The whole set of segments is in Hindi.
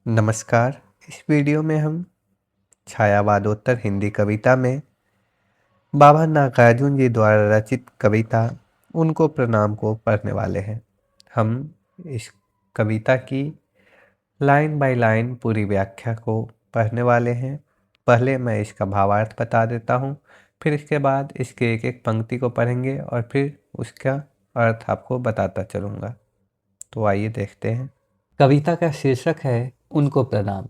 नमस्कार। इस वीडियो में हम छायावादोत्तर हिंदी कविता में बाबा नागार्जुन जी द्वारा रचित कविता उनको प्रणाम को पढ़ने वाले हैं। हम इस कविता की लाइन बाय लाइन पूरी व्याख्या को पढ़ने वाले हैं। पहले मैं इसका भावार्थ बता देता हूँ, फिर इसके बाद इसके एक एक पंक्ति को पढ़ेंगे और फिर उसका अर्थ आपको बताता चलूँगा। तो आइए देखते हैं। कविता का शीर्षक है उनको प्रणाम।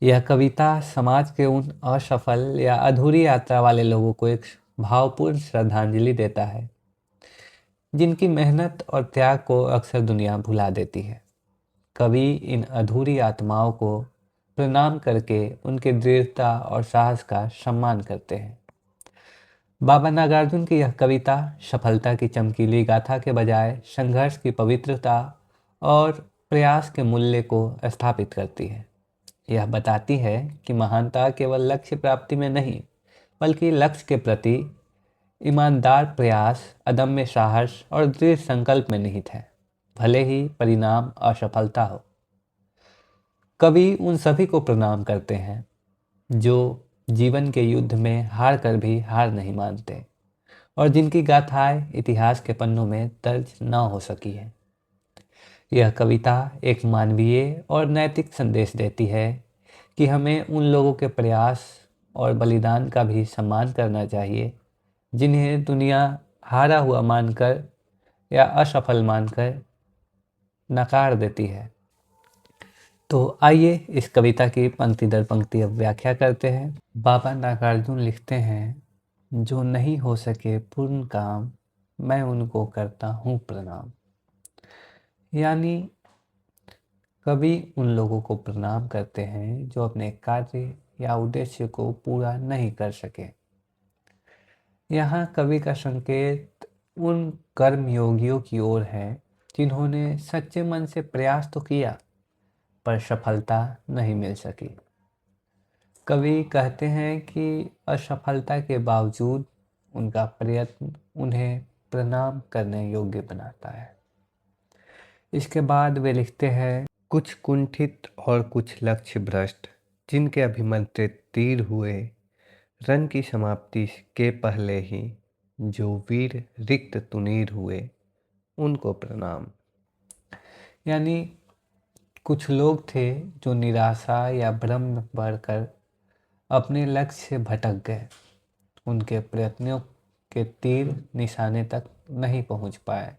यह कविता समाज के उन असफल या अधूरी यात्रा वाले लोगों को एक भावपूर्ण श्रद्धांजलि देता है जिनकी मेहनत और त्याग को अक्सर दुनिया भुला देती है। कवि इन अधूरी आत्माओं को प्रणाम करके उनके दृढ़ता और साहस का सम्मान करते हैं। बाबा नागार्जुन की यह कविता सफलता की चमकीली गाथा के बजाय संघर्ष की पवित्रता और प्रयास के मूल्य को स्थापित करती है। यह बताती है कि महानता केवल लक्ष्य प्राप्ति में नहीं, बल्कि लक्ष्य के प्रति ईमानदार प्रयास, अदम्य साहस और दृढ़ संकल्प में निहित है, भले ही परिणाम असफलता हो। कवि उन सभी को प्रणाम करते हैं जो जीवन के युद्ध में हार कर भी हार नहीं मानते और जिनकी गाथाएं इतिहास के पन्नों में दर्ज न हो सकी है। यह कविता एक मानवीय और नैतिक संदेश देती है कि हमें उन लोगों के प्रयास और बलिदान का भी सम्मान करना चाहिए जिन्हें दुनिया हारा हुआ मानकर या असफल मानकर नकार देती है। तो आइए इस कविता की पंक्ति दर पंक्ति अब व्याख्या करते हैं। बाबा नागार्जुन लिखते हैं, जो नहीं हो सके पूर्ण काम, मैं उनको करता हूँ प्रणाम। यानी कवि उन लोगों को प्रणाम करते हैं जो अपने कार्य या उद्देश्य को पूरा नहीं कर सके। यहाँ कवि का संकेत उन कर्मयोगियों की ओर है जिन्होंने सच्चे मन से प्रयास तो किया पर सफलता नहीं मिल सकी। कवि कहते हैं कि असफलता के बावजूद उनका प्रयत्न उन्हें प्रणाम करने योग्य बनाता है। इसके बाद वे लिखते हैं, कुछ कुंठित और कुछ लक्ष्य भ्रष्ट, जिनके अभिमंत्रित तीर हुए, रन की समाप्ति के पहले ही जो वीर रिक्त तुनीर हुए, उनको प्रणाम। यानी कुछ लोग थे जो निराशा या भ्रम में पड़कर अपने लक्ष्य से भटक गए। उनके प्रयत्नों के तीर निशाने तक नहीं पहुंच पाए।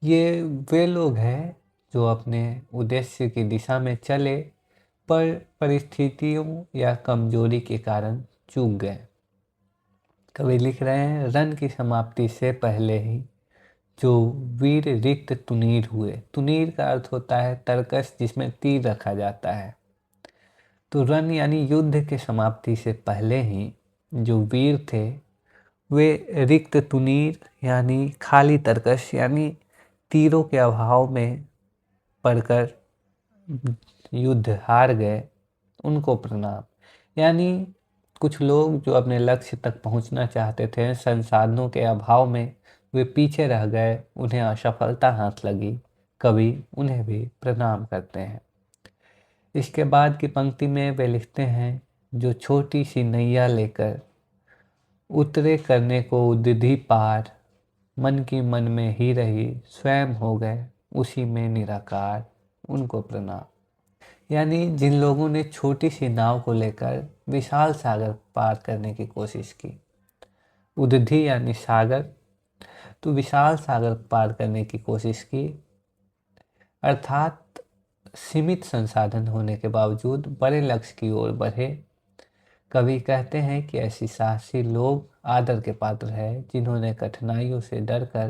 ये वे लोग हैं जो अपने उद्देश्य की दिशा में चले पर परिस्थितियों या कमजोरी के कारण चूक गए। कवि लिख रहे हैं, रन की समाप्ति से पहले ही जो वीर रिक्त तुनीर हुए। तुनीर का अर्थ होता है तरकश जिसमें तीर रखा जाता है। तो रन यानी युद्ध के समाप्ति से पहले ही जो वीर थे वे रिक्त तुनीर यानी खाली तरकश यानी तीरों के अभाव में पड़कर युद्ध हार गए, उनको प्रणाम। यानी कुछ लोग जो अपने लक्ष्य तक पहुंचना चाहते थे, संसाधनों के अभाव में वे पीछे रह गए, उन्हें असफलता हाथ लगी, कवि उन्हें भी प्रणाम करते हैं। इसके बाद की पंक्ति में वे लिखते हैं, जो छोटी सी नैया लेकर उतरे करने को उद्यधि पार, मन की मन में ही रही स्वयं हो गए उसी में निराकार, उनको प्रणाम। यानी जिन लोगों ने छोटी सी नाव को लेकर विशाल सागर पार करने की कोशिश की, उद्यधि यानी सागर, तो विशाल सागर पार करने की कोशिश की, अर्थात सीमित संसाधन होने के बावजूद बड़े लक्ष्य की ओर बढ़े। कवि कहते हैं कि ऐसी साहसी लोग आदर के पात्र हैं जिन्होंने कठिनाइयों से डरकर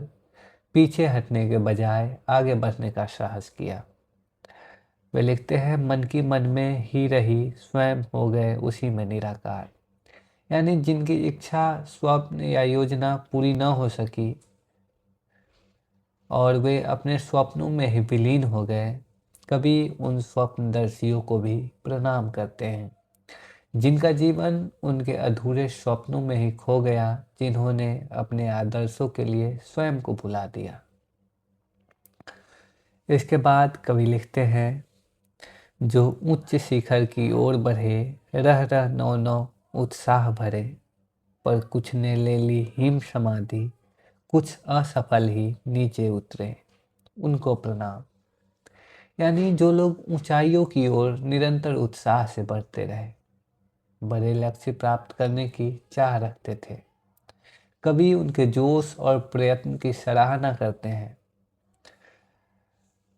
पीछे हटने के बजाय आगे बढ़ने का साहस किया। वे लिखते हैं, मन की मन में ही रही स्वयं हो गए उसी में निराकार। यानी जिनकी इच्छा, स्वप्न या योजना पूरी न हो सकी और वे अपने स्वप्नों में ही विलीन हो गए, कभी उन स्वप्नदर्शियों को भी प्रणाम करते हैं जिनका जीवन उनके अधूरे स्वप्नों में ही खो गया, जिन्होंने अपने आदर्शों के लिए स्वयं को भुला दिया। इसके बाद कवि लिखते हैं, जो उच्च शिखर की ओर बढ़े, रह रह नौ नौ उत्साह भरे। पर कुछ ने ले ली हिम समाधि, कुछ असफल ही नीचे उतरे, उनको प्रणाम। यानी जो लोग ऊंचाइयों की ओर निरंतर उत्साह से बढ़ते रहे, बड़े लक्ष्य प्राप्त करने की चाह रखते थे, कभी उनके जोश और प्रयत्न की सराहना करते हैं।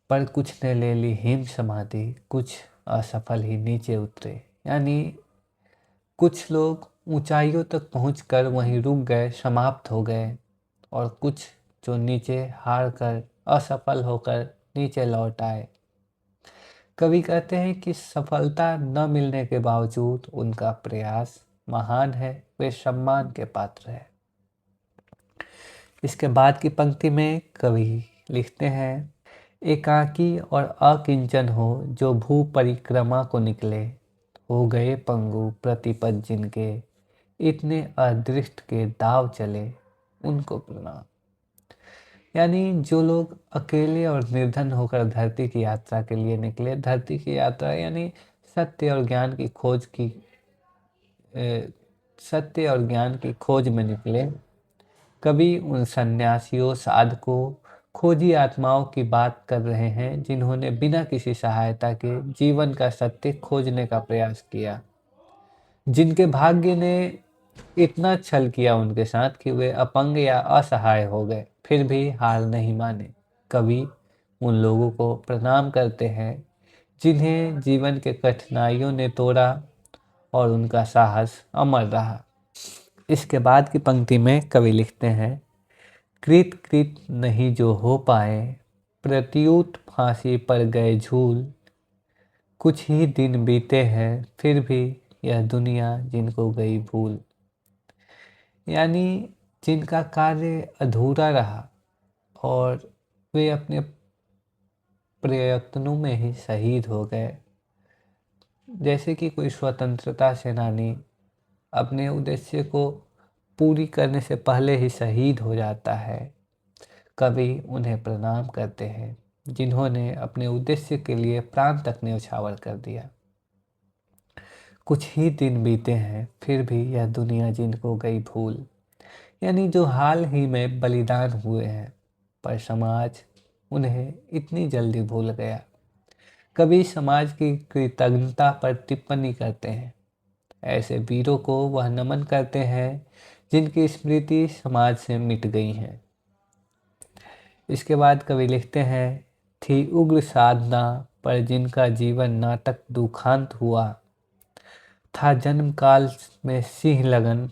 पर कुछ ने ले ली हिम समाधि, कुछ असफल ही नीचे उतरे। यानी कुछ लोग ऊंचाइयों तक पहुंचकर वहीं रुक गए, समाप्त हो गए, और कुछ जो नीचे हार कर असफल होकर नीचे लौट आए। कवि कहते हैं कि सफलता न मिलने के बावजूद उनका प्रयास महान है, वे सम्मान के पात्र है। इसके बाद की पंक्ति में कवि लिखते हैं, एकाकी और अकिंचन हो जो भू परिक्रमा को निकले, हो गए पंगु प्रतिपद जिनके, इतने अदृष्ट के दाव चले, उनको प्रणाम। यानी जो लोग अकेले और निर्धन होकर धरती की यात्रा के लिए निकले, धरती की यात्रा यानी सत्य और ज्ञान की खोज की सत्य और ज्ञान की खोज में निकले। कवि उन सन्यासियों, साधकों, खोजी आत्माओं की बात कर रहे हैं जिन्होंने बिना किसी सहायता के जीवन का सत्य खोजने का प्रयास किया, जिनके भाग्य ने इतना छल किया उनके साथ कि वे अपंग या असहाय हो गए, फिर भी हार नहीं माने। कवि उन लोगों को प्रणाम करते हैं जिन्हें जीवन के कठिनाइयों ने तोड़ा और उनका साहस अमर रहा। इसके बाद की पंक्ति में कवि लिखते हैं, कृत कृत नहीं जो हो पाए, प्रत्युत फांसी पर गए झूल, कुछ ही दिन बीते हैं फिर भी यह दुनिया जिनको गई भूल। यानी जिनका कार्य अधूरा रहा और वे अपने प्रयत्नों में ही शहीद हो गए। जैसे कि कोई स्वतंत्रता सेनानी अपने उद्देश्य को पूरी करने से पहले ही शहीद हो जाता है, कवि उन्हें प्रणाम करते हैं जिन्होंने अपने उद्देश्य के लिए प्राण तक न्यौछावर कर दिया। कुछ ही दिन बीते हैं फिर भी यह दुनिया जिनको गई भूल। यानी जो हाल ही में बलिदान हुए हैं, पर समाज उन्हें इतनी जल्दी भूल गया। कवि समाज की कृतज्ञता पर टिप्पणी करते हैं, ऐसे वीरों को वह नमन करते हैं जिनकी स्मृति समाज से मिट गई है। इसके बाद कवि लिखते हैं, थी उग्र साधना पर जिनका जीवन नाटक दुखांत हुआ, था जन्म काल में सिंह लगन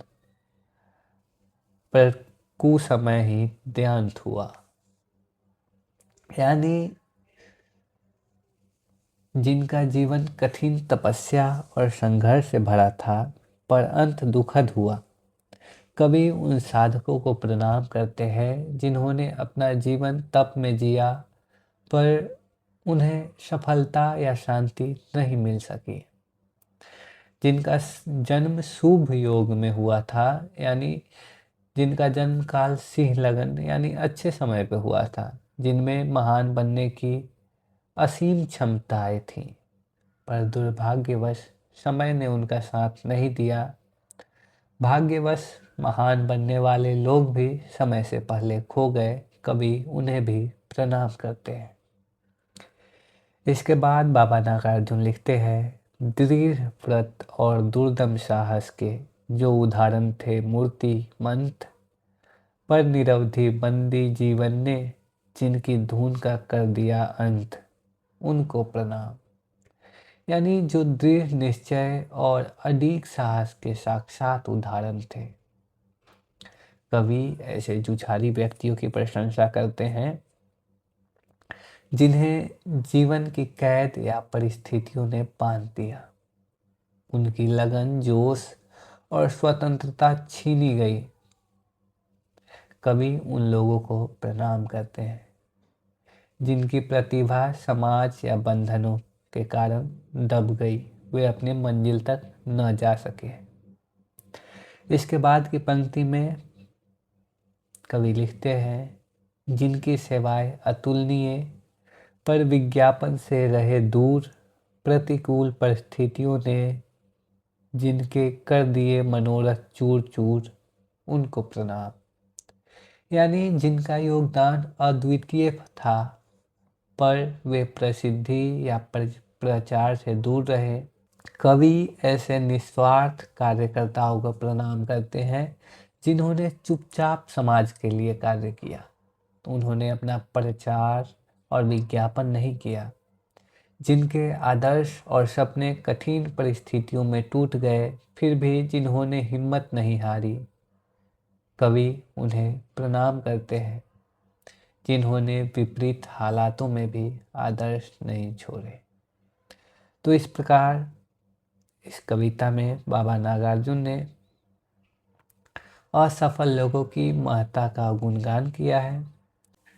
पर कुसमय ही देहांत हुआ। यानी जिनका जीवन कठिन तपस्या और संघर्ष से भरा था पर अंत दुखद हुआ, कवि उन साधकों को प्रणाम करते हैं जिन्होंने अपना जीवन तप में जिया पर उन्हें सफलता या शांति नहीं मिल सकी। जिनका जन्म शुभ योग में हुआ था, यानी जिनका जन्म काल सिंह लगन यानी अच्छे समय पे हुआ था, जिनमें महान बनने की असीम क्षमताएं थीं, पर दुर्भाग्यवश समय ने उनका साथ नहीं दिया। भाग्यवश महान बनने वाले लोग भी समय से पहले खो गए, कवि उन्हें भी प्रणाम करते हैं। इसके बाद बाबा नागार्जुन लिखते हैं, दृढ़ व्रत और दुर्दम साहस के जो उदाहरण थे मूर्ति मंथ, पर निरवधि बंदी जीवन ने जिनकी धुन का कर दिया अंत, उनको प्रणाम। यानी जो दृढ़ निश्चय और अडिग साहस के साक्षात उदाहरण थे। कवि ऐसे जुझारू व्यक्तियों की प्रशंसा करते हैं जिन्हें जीवन की कैद या परिस्थितियों ने बांध दिया, उनकी लगन, जोश और स्वतंत्रता छीनी गई। कवि उन लोगों को प्रणाम करते हैं जिनकी प्रतिभा समाज या बंधनों के कारण दब गई, वे अपने मंजिल तक न जा सके। इसके बाद की पंक्ति में कवि लिखते हैं, जिनकी सेवाएं अतुलनीय पर विज्ञापन से रहे दूर, प्रतिकूल परिस्थितियों ने जिनके कर दिए मनोरथ चूर चूर, उनको प्रणाम। यानी जिनका योगदान अद्वितीय था, पर वे प्रसिद्धि या प्रचार से दूर रहे। कवि ऐसे निस्वार्थ कार्यकर्ताओं को प्रणाम करते हैं जिन्होंने चुपचाप समाज के लिए कार्य किया। तो उन्होंने अपना प्रचार और विज्ञापन नहीं किया। जिनके आदर्श और सपने कठिन परिस्थितियों में टूट गए, फिर भी जिन्होंने हिम्मत नहीं हारी। कवि उन्हें प्रणाम करते हैं जिन्होंने विपरीत हालातों में भी आदर्श नहीं छोड़े। तो इस प्रकार इस कविता में बाबा नागार्जुन ने असफल लोगों की महत्ता का गुणगान किया है।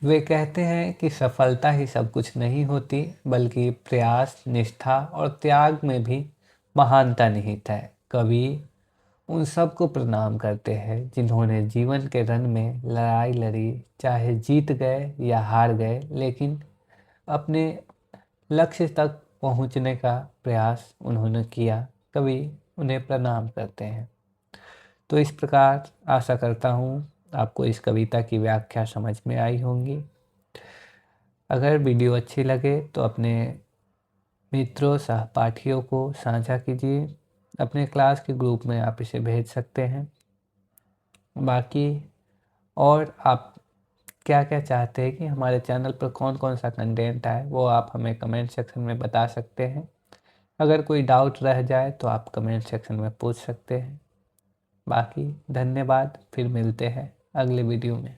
वे कहते हैं कि सफलता ही सब कुछ नहीं होती, बल्कि प्रयास, निष्ठा और त्याग में भी महानता निहित है। कवि उन सबको प्रणाम करते हैं जिन्होंने जीवन के रण में लड़ाई लड़ी, चाहे जीत गए या हार गए, लेकिन अपने लक्ष्य तक पहुंचने का प्रयास उन्होंने किया। कवि उन्हें प्रणाम करते हैं। तो इस प्रकार आशा करता हूँ आपको इस कविता की व्याख्या समझ में आई होंगी। अगर वीडियो अच्छी लगे तो अपने मित्रों, सहपाठियों को साझा कीजिए। अपने क्लास के ग्रुप में आप इसे भेज सकते हैं। बाकी और आप क्या क्या चाहते हैं कि हमारे चैनल पर कौन कौन सा कंटेंट आए, वो आप हमें कमेंट सेक्शन में बता सकते हैं। अगर कोई डाउट रह जाए तो आप कमेंट सेक्शन में पूछ सकते हैं। बाकी धन्यवाद, फिर मिलते हैं अगले वीडियो में।